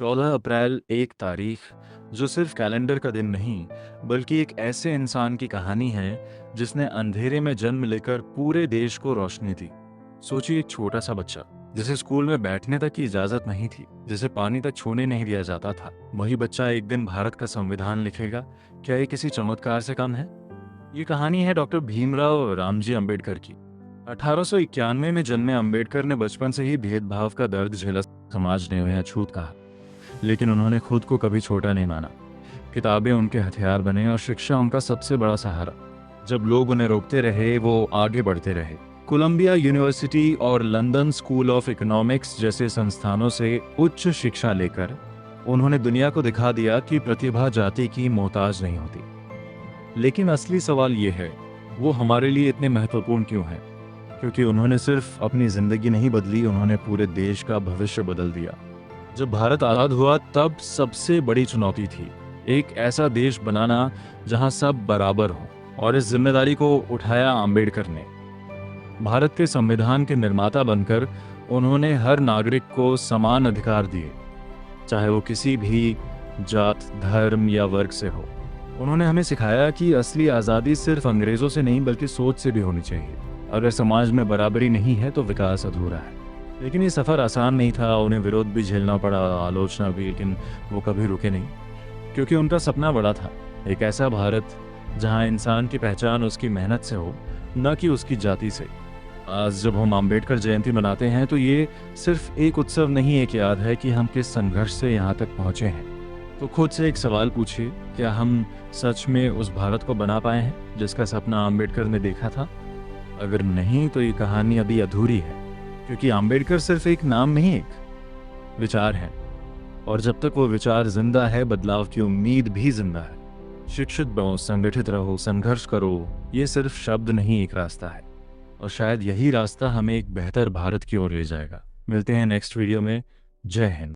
14 अप्रैल एक तारीख जो सिर्फ कैलेंडर का दिन नहीं बल्कि एक ऐसे इंसान की कहानी है जिसने अंधेरे में जन्म लेकर पूरे देश को रोशनी दी। सोचिए, एक छोटा सा बच्चा जिसे स्कूल में बैठने तक की इजाजत नहीं थी, जिसे पानी तक छूने नहीं दिया जाता था, वही बच्चा एक दिन भारत का संविधान लिखेगा। क्या ये किसी चमत्कार से कम है? ये कहानी है डॉक्टर भीमराव रामजी अंबेडकर की। 1891 में जन्मे अंबेडकर ने बचपन से ही भेदभाव का दर्द झेला। समाज ने उन्हें अछूत कहा, लेकिन उन्होंने खुद को कभी छोटा नहीं माना। किताबें उनके हथियार बने और शिक्षा उनका सबसे बड़ा सहारा। जब लोग उन्हें रोकते रहे, वो आगे बढ़ते रहे। कोलंबिया यूनिवर्सिटी और लंदन स्कूल ऑफ इकोनॉमिक्स जैसे संस्थानों से उच्च शिक्षा लेकर उन्होंने दुनिया को दिखा दिया कि प्रतिभा जाति की मोहताज नहीं होती। लेकिन असली सवाल ये है, वो हमारे लिए इतने महत्वपूर्ण क्यों है? क्योंकि उन्होंने सिर्फ अपनी जिंदगी नहीं बदली, उन्होंने पूरे देश का भविष्य बदल दिया। जब भारत आजाद हुआ तब सबसे बड़ी चुनौती थी एक ऐसा देश बनाना जहां सब बराबर हों, और इस जिम्मेदारी को उठाया अंबेडकर ने। भारत के संविधान के निर्माता बनकर उन्होंने हर नागरिक को समान अधिकार दिए, चाहे वो किसी भी जात, धर्म या वर्ग से हो। उन्होंने हमें सिखाया कि असली आज़ादी सिर्फ अंग्रेजों से नहीं बल्कि सोच से भी होनी चाहिए। अगर समाज में बराबरी नहीं है तो विकास अधूरा है। लेकिन ये सफ़र आसान नहीं था, उन्हें विरोध भी झेलना पड़ा, आलोचना भी, लेकिन वो कभी रुके नहीं, क्योंकि उनका सपना बड़ा था। एक ऐसा भारत जहां इंसान की पहचान उसकी मेहनत से हो, न कि उसकी जाति से। आज जब हम अम्बेडकर जयंती मनाते हैं तो ये सिर्फ एक उत्सव नहीं, एक याद है कि हम किस संघर्ष से यहाँ तक पहुँचे हैं। तो खुद से एक सवाल पूछिए, क्या हम सच में उस भारत को बना पाए हैं जिसका सपना अम्बेडकर ने देखा था? अगर नहीं तो ये कहानी अभी अधूरी है, क्योंकि अम्बेडकर सिर्फ एक नाम नहीं, एक विचार है। और जब तक वो विचार जिंदा है, बदलाव की उम्मीद भी जिंदा है। शिक्षित बनो, संगठित रहो, संघर्ष करो, ये सिर्फ शब्द नहीं, एक रास्ता है। और शायद यही रास्ता हमें एक बेहतर भारत की ओर ले जाएगा। मिलते हैं नेक्स्ट वीडियो में। जय हिंद।